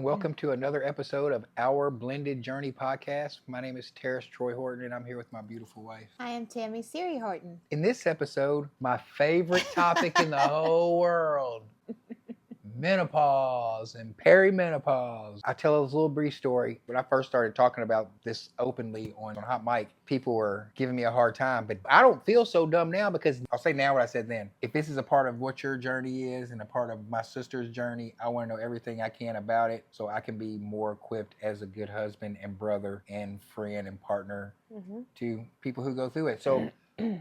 welcome to another episode of Our Blended Journey podcast. My name is Tarris Horton, and I'm here with my beautiful wife. I am Tammy Horton. In this episode, my favorite topic in the whole world, menopause and perimenopause. I tell a little brief story. When I first started talking about this openly on Hot Mic, people were giving me a hard time, but I don't feel so dumb now because I'll say now what I said then. If this is a part of what your journey is and a part of my sister's journey, I want to know everything I can about it so I can be more equipped as a good husband and brother and friend and partner to people who go through it. So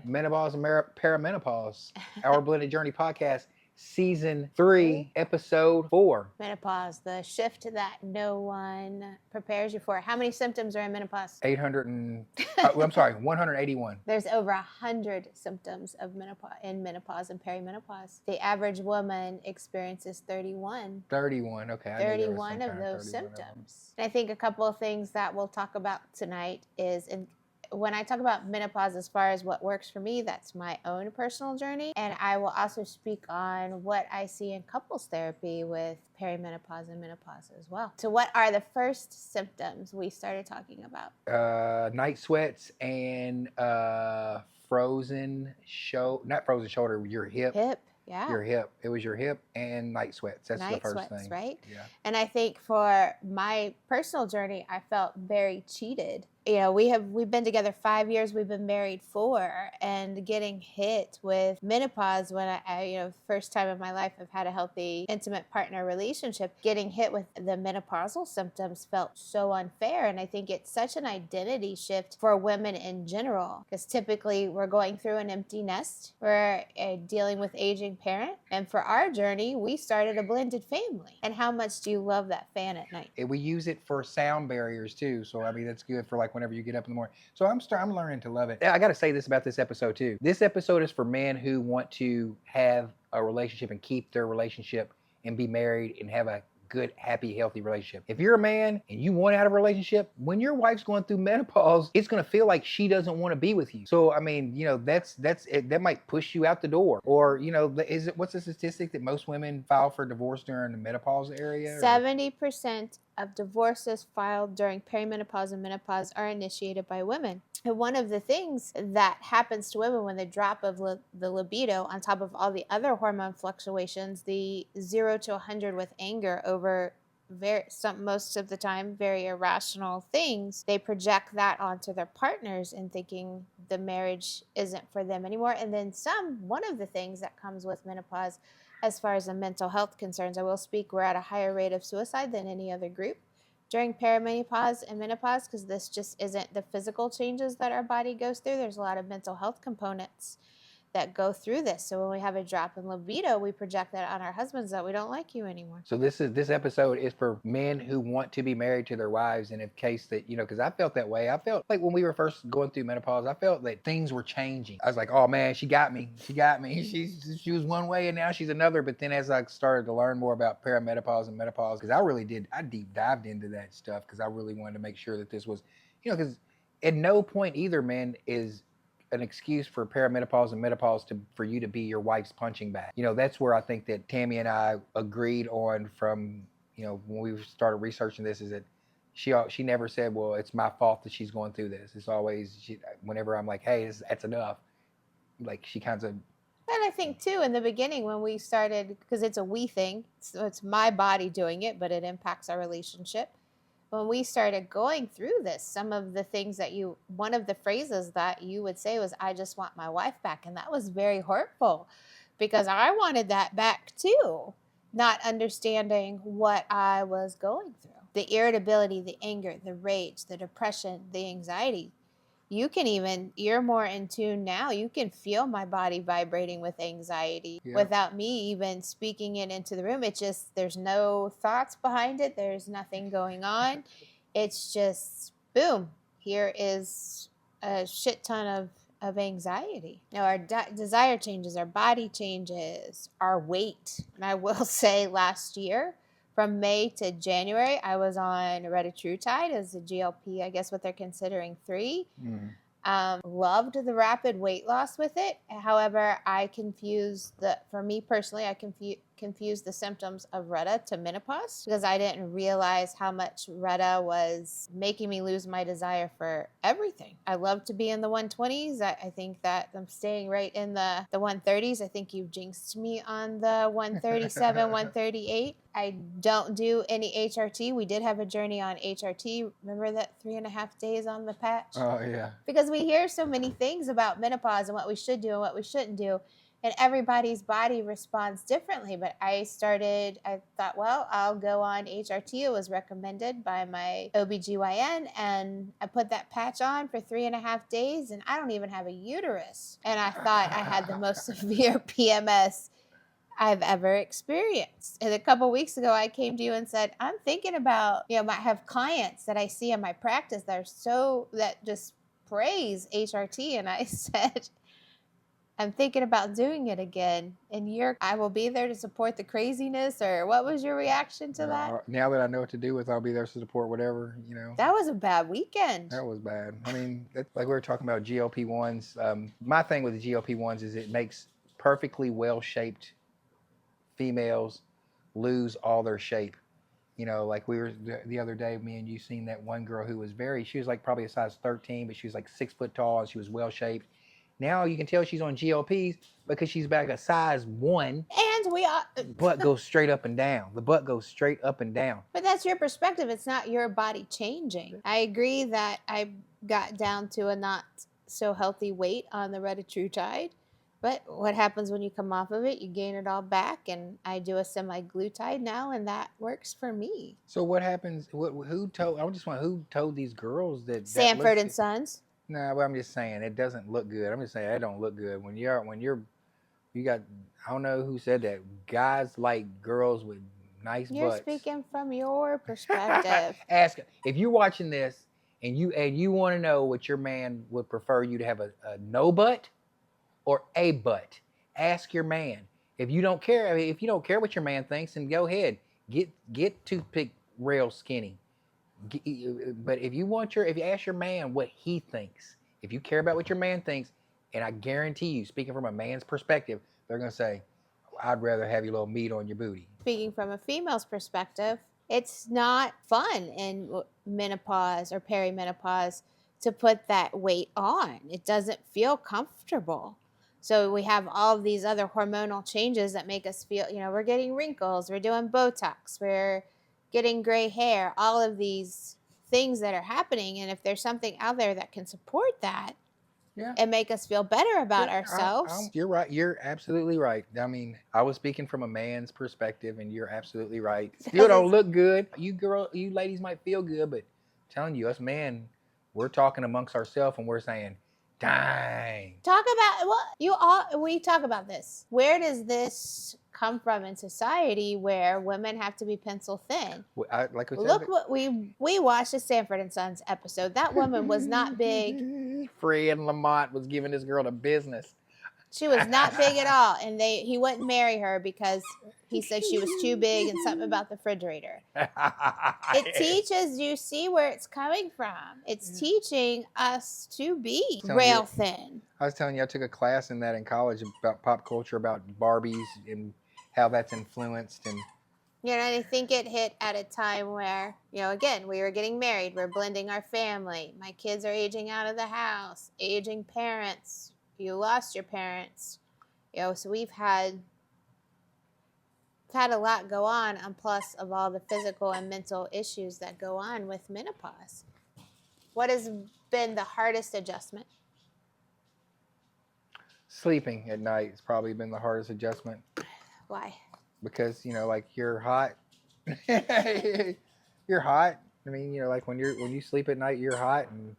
menopause and perimenopause, Our Blended Journey podcast. Season 3, episode 4. Menopause, the shift that no one prepares you for. How many symptoms are in menopause? 181. There's over 100 symptoms of menopause and perimenopause. The average woman experiences 31. 31, okay. 31 of those symptoms. And I think a couple of things that we'll talk about tonight is when I talk about menopause, as far as what works for me, that's my own personal journey. And I will also speak on what I see in couples therapy with perimenopause and menopause as well. So what are the first symptoms we started talking about? Night sweats and not frozen shoulder, your hip. Yeah. Your hip. It was your hip and night sweats. That's the first thing. Right? Yeah. And I think for my personal journey, I felt very cheated. You know, we've been together 5 years. We've been married 4, and getting hit with menopause when I first time in my life I've had a healthy, intimate partner relationship. Getting hit with the menopausal symptoms felt so unfair, and I think it's such an identity shift for women in general because typically we're going through an empty nest. We're dealing with aging parent, and for our journey, we started a blended family. And how much do you love that fan at night? We use it for sound barriers too, so I mean that's good for like whenever you get up in the morning. So I'm learning to love it. I got to say this about this episode too. This episode is for men who want to have a relationship and keep their relationship and be married and have a good, happy, healthy relationship. If you're a man and you want out of a relationship, when your wife's going through menopause, it's going to feel like she doesn't want to be with you. So, I mean, that's it. That might push you out the door. Or, what's the statistic that most women file for divorce during the menopause area? 70% of divorces filed during perimenopause and menopause are initiated by women. And one of the things that happens to women when they drop of the libido, on top of all the other hormone fluctuations, the 0 to 100 with anger over most of the time very irrational things, they project that onto their partners and thinking the marriage isn't for them anymore. And then one of the things that comes with menopause, as far as the mental health concerns, I will speak, we're at a higher rate of suicide than any other group during perimenopause and menopause because this just isn't the physical changes that our body goes through. There's a lot of mental health components that go through this. So when we have a drop in libido, we project that on our husbands that we don't like you anymore. So this episode is for men who want to be married to their wives, and in case that, because I felt that way. I felt like when we were first going through menopause, I felt that things were changing. I was like, oh man, she got me. She was one way and now she's another. But then as I started to learn more about perimenopause and menopause, because I deep dived into that stuff because I really wanted to make sure that this was, because at no point either, man, is an excuse for perimenopause and menopause for you to be your wife's punching bag. That's where I think that Tammy and I agreed on from, when we started researching this, is that she never said, well, it's my fault that she's going through this. It's always, whenever I'm like, hey, that's enough, like she kind of. And I think too, in the beginning when we started, because it's a we thing, so it's my body doing it, but it impacts our relationship. When we started going through this, some of the things one of the phrases that you would say was, I just want my wife back. And that was very hurtful because I wanted that back too, not understanding what I was going through. The irritability, the anger, the rage, the depression, the anxiety. You're more in tune now. You can feel my body vibrating with anxiety without me even speaking it into the room. It's just, there's no thoughts behind it. There's nothing going on. It's just, boom, here is a shit ton of anxiety. Now our desire changes, our body changes, our weight. And I will say last year, from May to January, I was on retatrutide as a GLP, I guess what they're considering 3. Loved the rapid weight loss with it. However, for me personally, I confuse the symptoms of Retta to menopause because I didn't realize how much Retta was making me lose my desire for everything. I love to be in the 120s. I think that I'm staying right in the 130s. I think you've jinxed me on the 137, 138. I don't do any HRT. We did have a journey on HRT. Remember that 3.5 days on the patch? Oh, yeah. Because we hear so many things about menopause and what we should do and what we shouldn't do. And everybody's body responds differently. But I thought, well, I'll go on HRT. It was recommended by my OBGYN. And I put that patch on for 3.5 days. And I don't even have a uterus. And I thought I had the most severe PMS I've ever experienced. And a couple weeks ago, I came to you and said, I'm thinking about, I have clients that I see in my practice that just praise HRT. And I said, I'm thinking about doing it again. And I will be there to support the craziness, or what was your reaction to that? Now that I know what to do with, I'll be there to support whatever, That was a bad weekend. That was bad. I mean, like we were talking about GLP-1s. My thing with the GLP-1s is it makes perfectly well-shaped females lose all their shape. Like we were the other day, me and you seen that one girl who was she was like probably a size 13, but she was like 6 foot tall and she was well shaped. Now you can tell she's on GLPs because she's back a size 1. And butt goes straight up and down. The butt goes straight up and down. But that's your perspective. It's not your body changing. I agree that I got down to a not so healthy weight on the retatrutide. But what happens when you come off of it? You gain it all back, and I do a semi-glutide now, and that works for me. So what happens? Who told these girls that? Sanford and Sons. No, but I'm just saying it doesn't look good. I'm just saying it don't look good when you got. I don't know who said that. Guys like girls with nice butts. You're speaking from your perspective. Ask if you're watching this and you want to know what your man would prefer you to have a no butt or a butt. Ask your man. If you don't care what your man thinks, then go ahead. Get toothpick rail skinny. But if you ask your man what he thinks, if you care about what your man thinks, and I guarantee you, speaking from a man's perspective, they're gonna say, I'd rather have your little meat on your booty. Speaking from a female's perspective, it's not fun in menopause or perimenopause to put that weight on. It doesn't feel comfortable. So we have all of these other hormonal changes that make us feel, we're getting wrinkles, we're doing Botox, we're getting gray hair, all of these things that are happening. And if there's something out there that can support that and make us feel better about ourselves. You're right. You're absolutely right. I mean, I was speaking from a man's perspective, and you're absolutely right. Still don't look good. You ladies might feel good, but I'm telling you, us men, we're talking amongst ourselves and we're saying, dang. We talk about this. Where does this come from in society where women have to be pencil thin? Look what we watched the Sanford and Sons episode. That woman was not big. Fred Lamont was giving this girl the business. She was not big at all, and he wouldn't marry her because he said she was too big and something about the refrigerator. It teaches you, see where it's coming from. It's teaching us to be rail thin. I was telling you, I took a class in that in college about pop culture, about Barbies and how that's influenced. And I think it hit at a time where, again, we were getting married. We're blending our family. My kids are aging out of the house, aging parents. You lost your parents, so we've had a lot go on plus of all the physical and mental issues that go on with menopause. What has been the hardest adjustment? Sleeping at night has probably been the hardest adjustment. Why? Because, like you're hot. You're hot. I mean, like when you sleep at night, you're hot, and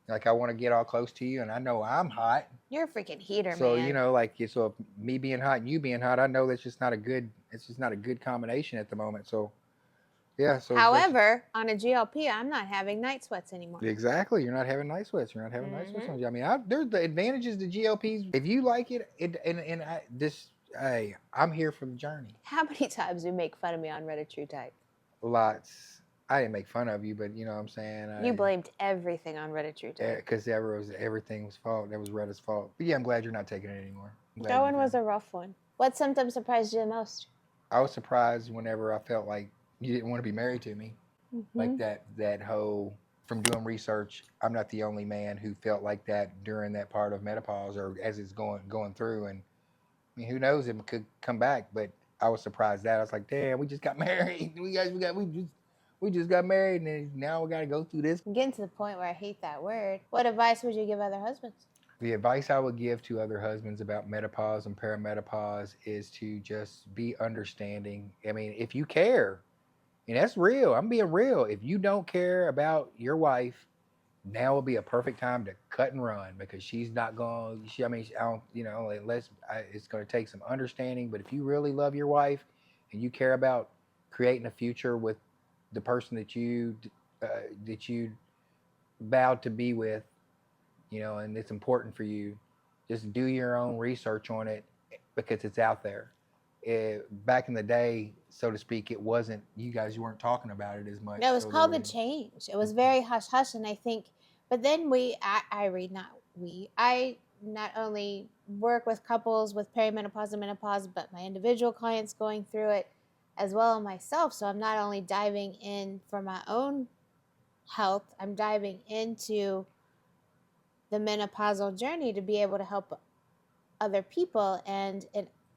like I want to get all close to you, and I know I'm hot. You're a freaking heater, man. So, so me being hot and you being hot, I know it's just not a good combination at the moment. So, yeah. So, however, on a GLP, I'm not having night sweats anymore. Exactly. You're not having night sweats. You're not having night sweats on you. I mean, there's the advantages to GLPs. If you like it, I'm here for the journey. How many times do you make fun of me on retatrutide? Lots. I didn't make fun of you, but you know what I'm saying. You blamed everything on retatrutide. Because everything was fault. That was Retta's fault. But yeah, I'm glad you're not taking it anymore. That one was a rough one. What symptom surprised you the most? I was surprised whenever I felt like you didn't want to be married to me. Like that whole, from doing research, I'm not the only man who felt like that during that part of menopause or as it's going through. And I mean, who knows, it could come back. But I was surprised that I was like, damn, we just got married. We just got married, and then now we got to go through this. I'm getting to the point where I hate that word. What advice would you give other husbands? The advice I would give to other husbands about menopause and perimenopause is to just be understanding. I mean, if you care, and that's real, I'm being real. If you don't care about your wife, now will be a perfect time to cut and run, because she's not going. I mean, I don't, it's going to take some understanding. But if you really love your wife and you care about creating a future with the person that you vowed to be with, and it's important for you, just do your own research on it, because it's out there. Back in the day, so to speak, you weren't talking about it as much. No, it was called the change. It was very hush hush, and I think, but then I not only work with couples with perimenopause and menopause, but my individual clients going through it as well as myself. So I'm not only diving in for my own health, I'm diving into the menopausal journey to be able to help other people, and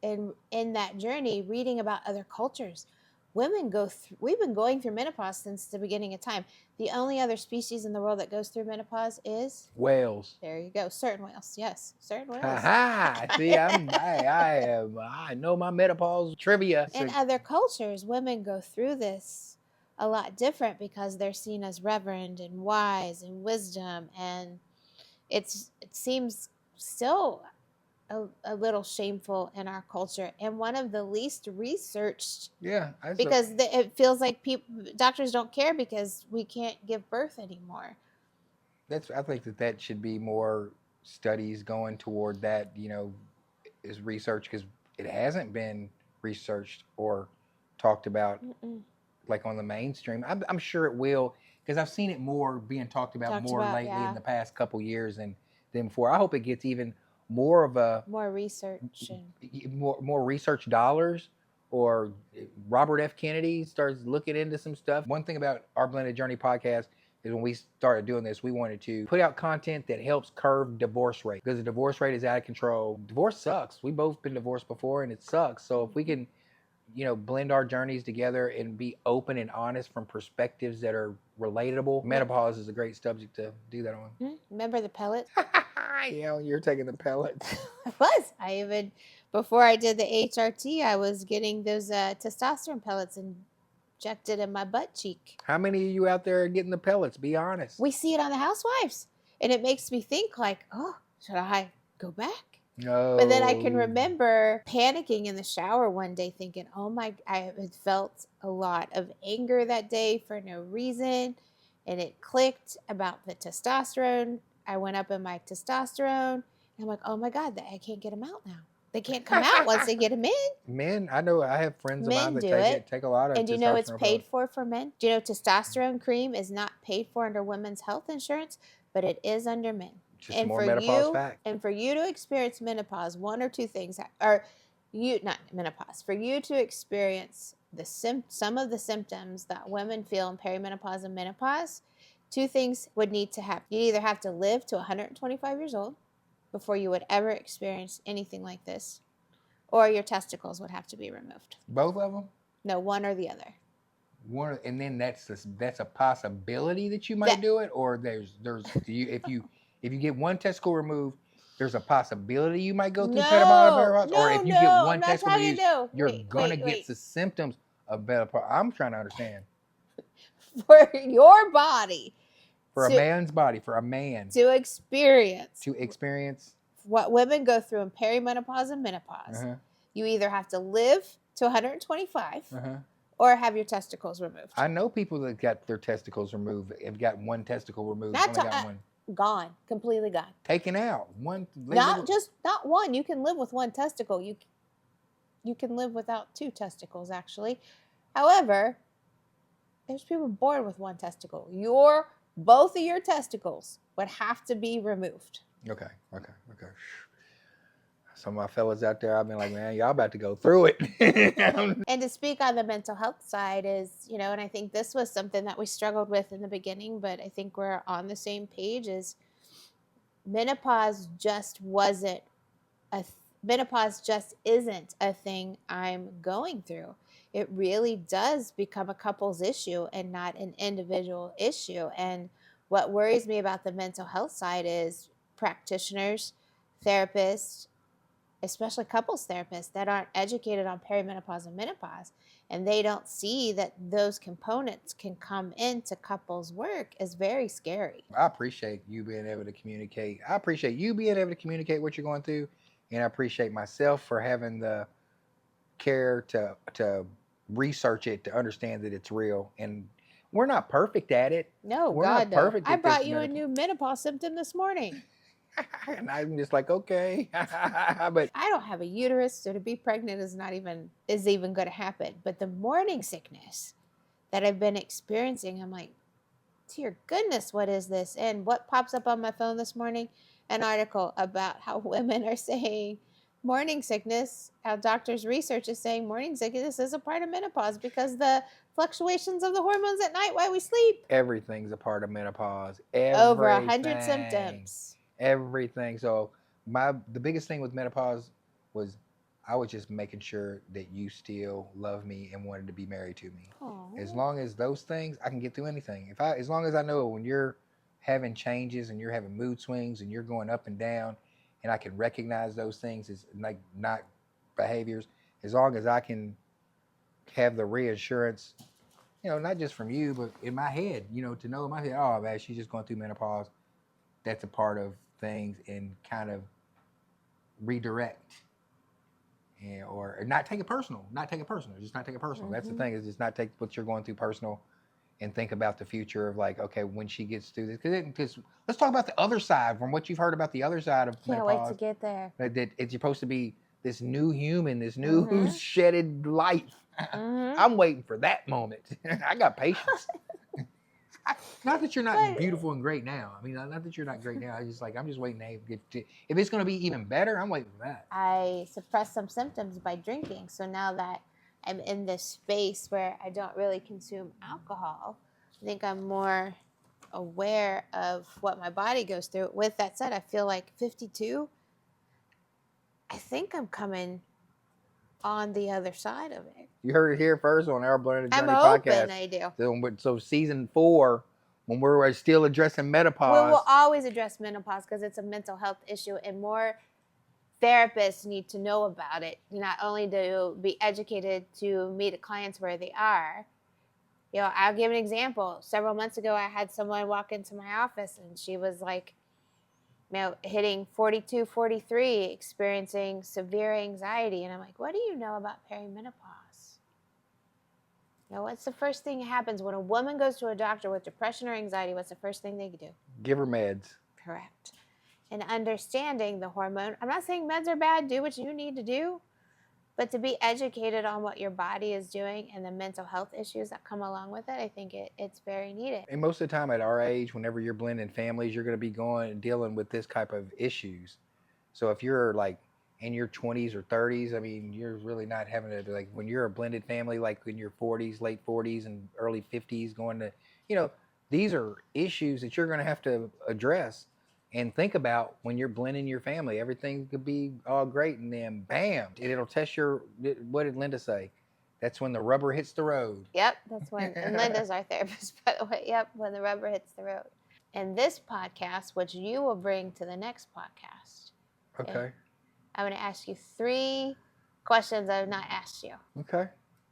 in that journey, reading about other cultures. We've been going through menopause since the beginning of time. The only other species in the world that goes through menopause is whales. There you go, certain whales. Yes, certain whales. See, I know my menopause trivia. In other cultures, women go through this a lot different because they're seen as reverend and wise and wisdom, and it seems still a little shameful in our culture, and one of the least researched. Yeah, because it feels like doctors don't care because we can't give birth anymore. I think that should be more studies going toward that. Is research, because it hasn't been researched or talked about. Like on the mainstream. I'm sure it will, because I've seen it more being talked about lately in the past couple years than before. I hope it gets even more of a more research and more research dollars, or Robert F. Kennedy starts looking into some stuff. One thing about our Blended Journey podcast is when we started doing this, we wanted to put out content that helps curb divorce rate, because the divorce rate is out of control. Divorce sucks. We've both been divorced before, and it sucks. So if we can blend our journeys together and be open and honest from perspectives that are relatable. Menopause is a great subject to do that on. Remember the pellets? Yeah, you're taking the pellets. I was. Before I did the HRT, I was getting those testosterone pellets injected in my butt cheek. How many of you out there are getting the pellets? Be honest. We see it on the Housewives, and it makes me think like, oh, should I go back? No. But then I can remember panicking in the shower one day thinking, I had felt a lot of anger that day for no reason. And it clicked about the testosterone. I went up in my testosterone. And I'm like, oh my God, I can't get them out now. They can't come out once they get them in. Men, I know, I have friends of mine that take a lot of testosterone. And do you know it's paid for men? Do you know testosterone cream is not paid for under women's health insurance, but it is under men? Just and more menopause fact. And for you to experience menopause, one or two things, not menopause, for you to experience some of the symptoms that women feel in perimenopause and menopause, two things would need to happen. You either have to live to 125 years old before you would ever experience anything like this, or your testicles would have to be removed. Both of them? No, one or the other. One, and then that's a possibility that you might do it, or if you get one testicle removed, there's a possibility you might go through perimenopause, or if you get one testicle removed, you're gonna get the symptoms of menopause. I'm trying to understand. For your body. For a man's body, for a man. To experience what women go through in perimenopause and menopause. You either have to live to 125 or have your testicles removed. I know people that got their testicles removed, have got one testicle removed. Only got one. Gone, completely gone. Taken out. Not one. You can live with one testicle. You can live without two testicles, actually. However, there's people born with one testicle. Both of your testicles would have to be removed. Okay. Some of my fellas out there, I've been like, man, y'all about to go through it. And to speak on the mental health side is, and I think this was something that we struggled with in the beginning, but I think we're on the same page, is menopause just wasn't menopause just isn't a thing I'm going through. It really does become a couple's issue and not an individual issue. And what worries me about the mental health side is practitioners, therapists, especially couples therapists that aren't educated on perimenopause and menopause, and they don't see that those components can come into couples work, is very scary. I appreciate you being able to communicate. I appreciate you being able to communicate what you're going through, and I appreciate myself for having the care to research it, to understand that it's real. And we're not perfect at it. No, We're God, not no. perfect I at brought this you a new menopause symptom this morning. and I'm just like, okay. But I don't have a uterus, so to be pregnant is even going to happen. But the morning sickness that I've been experiencing, I'm like, dear goodness, what is this? And what pops up on my phone this morning? An article about how women are saying morning sickness, how doctors' research is saying morning sickness is a part of menopause because the fluctuations of the hormones at night while we sleep. everything's a part of menopause. Over 100 symptoms. Everything. So the biggest thing with menopause was I was just making sure that you still love me and wanted to be married to me. Aww. As long as those things, I can get through anything. As long as I know when you're having changes and you're having mood swings and you're going up and down, and I can recognize those things as like not behaviors, as long as I can have the reassurance, not just from you, but in my head, to know in my head, oh man, she's just going through menopause. That's a part of things, and kind of redirect. Or not take it personal. Just not take it personal. Mm-hmm. That's the thing, is just not take what you're going through personal, and think about the future of like, okay, when she gets through this. Because let's talk about the other side, from what you've heard about the other side of menopause. Can't wait to get there. That it's supposed to be this new human, this new shedded life. Mm-hmm. I'm waiting for that moment. I got patience. Not that you're not beautiful and great now. I mean, not that you're not great now. I'm just waiting to if it's going to be even better, I'm waiting for that. I suppressed some symptoms by drinking. So now that I'm in this space where I don't really consume alcohol, I think I'm more aware of what my body goes through. With that said, I feel like 52, I think I'm coming on the other side of it. You heard it here first on our Blended Journey podcast. I'm hoping I do. So season 4, when we're still addressing menopause. We will always address menopause because it's a mental health issue, and more therapists need to know about it, not only to be educated to meet clients where they are. I'll give an example. Several months ago, I had someone walk into my office, and she was like, hitting 42, 43, experiencing severe anxiety. And I'm like, what do you know about perimenopause? What's the first thing that happens when a woman goes to a doctor with depression or anxiety? What's the first thing they do? Give her meds. Correct. And understanding the hormone. I'm not saying meds are bad. Do what you need to do. But to be educated on what your body is doing and the mental health issues that come along with it, I think it's very needed. And most of the time at our age, whenever you're blending families, you're going to be dealing with this type of issues. So if you're like in your 20s or 30s, I mean, you're really not having to, like, when you're a blended family, like in your 40s, late 40s and early 50s, going to, these are issues that you're going to have to address and think about when you're blending your family. Everything could be all great, and then bam, it'll test what did Linda say? That's when the rubber hits the road. Yep, that's when, and Linda's our therapist, by the way. Yep, when the rubber hits the road. And this podcast, which you will bring to the next podcast. Okay. I'm going to ask you 3 questions I have not asked you. Okay.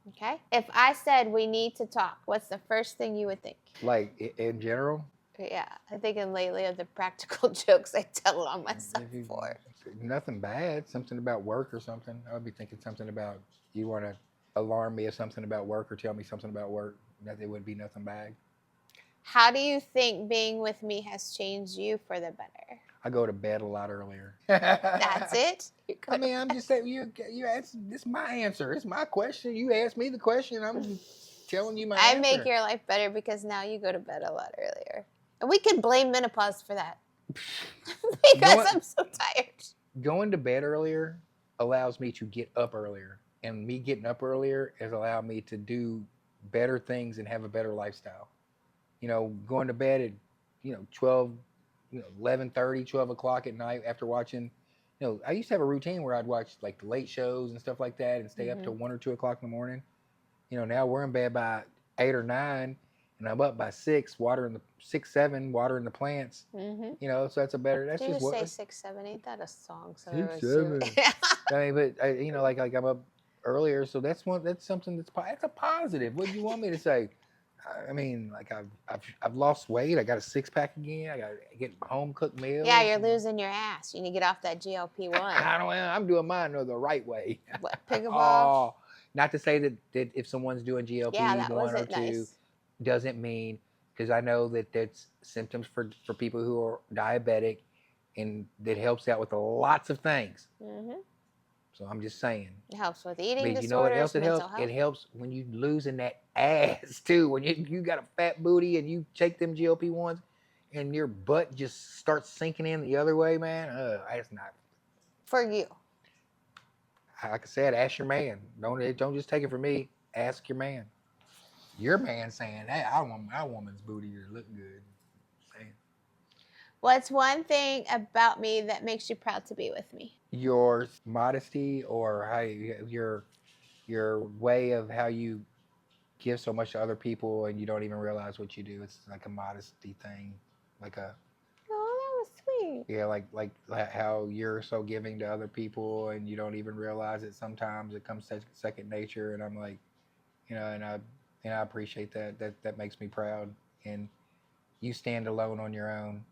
Okay? If I said we need to talk, what's the first thing you would think? Like in general? Yeah, I'm thinking lately of the practical jokes I tell on myself for. Nothing bad. Something about work or something. I would be thinking something about, you want to alarm me of something about work or tell me something about work. That it would be nothing bad. How do you think being with me has changed you for the better? I go to bed a lot earlier. That's it? I mean, I'm just saying, you ask, this is my answer. It's my question. You asked me the question. I'm just telling you my answer. I make your life better because now you go to bed a lot earlier. And we can blame menopause for that. Because I'm so tired. going to bed earlier allows me to get up earlier, and me getting up earlier has allowed me to do better things and have a better lifestyle. Going to bed at 12, 11:30, 12 o'clock at night after watching. I used to have a routine where I'd watch like the late shows and stuff like that and stay up till Mm-hmm. 1 or 2 o'clock in the morning. Now we're in bed by 8 or 9, and I'm up by 6, watering the 6, 7, watering the plants. Mm-hmm. So that's a better. That's Did you just just what say 6, 7? Ain't that a song? So 6, 7. I mean, but like I'm up earlier, so that's something that's a positive. What do you want me to say? I mean, like I've lost weight. I got a 6 pack again. I got to get home cooked meals. Yeah, you're losing your ass. You need to get off that GLP-1. I don't know. I'm doing mine the right way. What, pickleball? Oh, not to say that if someone's doing Yeah, that GLP-1 or wasn't 2 nice. doesn't mean, because I know that that's symptoms for people who are diabetic, and that helps out with lots of things. Mm-hmm. So I'm just saying. It helps with eating But you know what disorders, else it mental helps? health. It helps when you losing that ass too. When you got a fat booty and you take them GLP-1s and your butt just starts sinking in the other way, man. That's not. For you. Like I said, ask your man. Don't just take it from me. Ask your man. Your man saying, "Hey, I want my woman's booty to look good." Saying. What's one thing about me that makes you proud to be with me? Your modesty, or how your way of how you give so much to other people and you don't even realize what you do. It's like a modesty thing, like a Oh, that was sweet. yeah, like how you're so giving to other people and you don't even realize it. Sometimes it comes second nature, and I'm like, and I appreciate that. That makes me proud. And you stand alone on your own.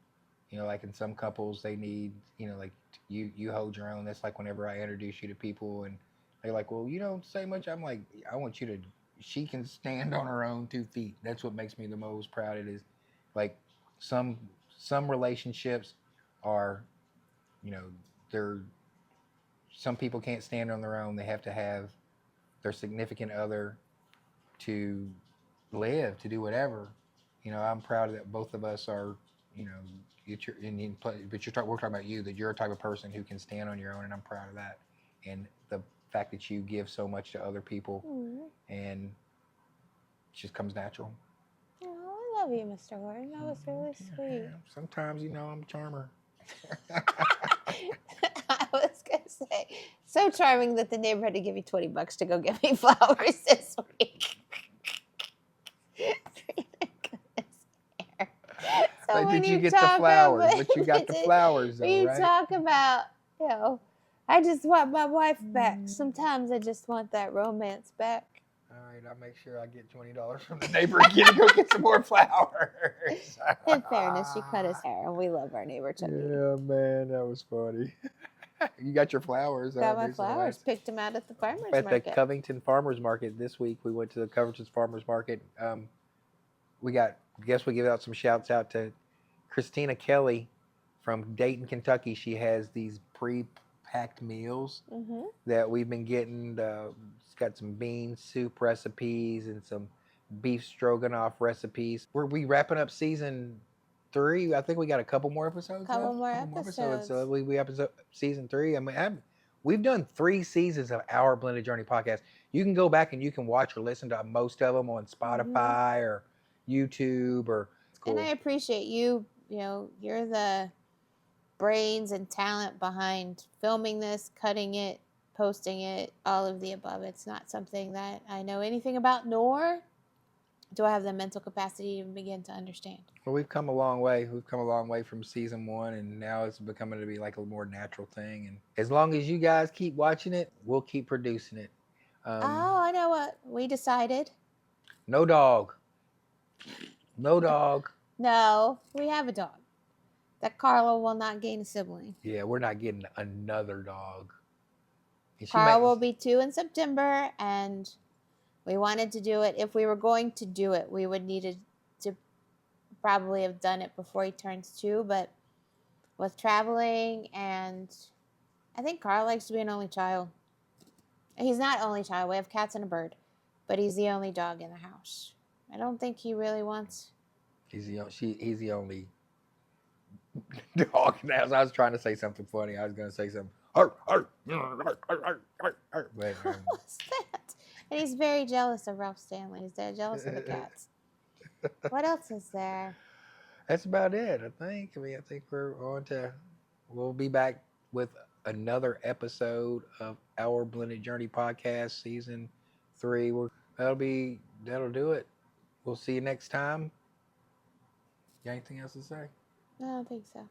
Like in some couples, they need, like you hold your own. That's like whenever I introduce you to people and they're like, well, you don't say much. I'm like, I want you to. She can stand on her own 2 feet. That's what makes me the most proud. It is like some some relationships are, you know, they're some people can't stand on their own. They have to have their significant other to live, to do whatever. I'm proud that both of us are, you know, we're talking about you, that you're a type of person who can stand on your own, and I'm proud of that. And the fact that you give so much to other people, and it just comes natural. Oh, I love you, Mr. Horton. That was really sweet. Sometimes, I'm a charmer. I was going to say, so charming that the neighbor had to give you $20 to go get me flowers this week. So Like, when did you get the talk flowers? about, But you got the flowers, though, when you right? talk about, I just want my wife back. Sometimes I just want that romance back. All right, I'll make sure I get $20 from the neighbor again to go get some more flowers. In fairness, she cut his hair, and we love our neighbor Chucky. Yeah, man, that was funny. You got your flowers. Got my flowers. Picked them out at the farmer's at market. the Covington Farmers Market this week. We went to the Covington Farmers Market. We give out some shouts out to Christina Kelly from Dayton, Kentucky. She has these pre-packed meals that we've been getting. It's got some bean soup recipes and some beef stroganoff recipes. We wrapping up season 3. I think we got a couple more episodes. Couple more episodes. So we episode season 3. I mean, we've done 3 seasons of our Blended Journey podcast. You can go back and you can watch or listen to most of them on Spotify or YouTube or. Cool. And I appreciate you. You're the brains and talent behind filming this, cutting it, posting it, all of the above. It's not something that I know anything about, nor do I have the mental capacity to even begin to understand. Well, we've come a long way. We've come a long way from season 1, and now it's becoming to be like a more natural thing. And as long as you guys keep watching it, we'll keep producing it. I know what we decided. No dog. No dog. No, we have a dog. That Carla will not gain a sibling. Yeah, we're not getting another dog. Carla will be 2 in September, and we wanted to do it. If we were going to do it, we would need to probably have done it before he turns 2, but with traveling, and I think Carl likes to be an only child. He's not only child. We have cats and a bird, but he's the only dog in the house. I don't think he really wants. He's the only Dog. I was trying to say something funny. I was gonna say something. Arr, arr, arr, arr, arr, arr, but, What was that? And he's very jealous of Ralph Stanley. He's dead jealous of the cats. What else is there? that's about it. I think. I mean, I think we're on to. We'll be back with another episode of our Blended Journey podcast, season 3. That'll do it. We'll see you next time. You got anything else to say? I don't think so.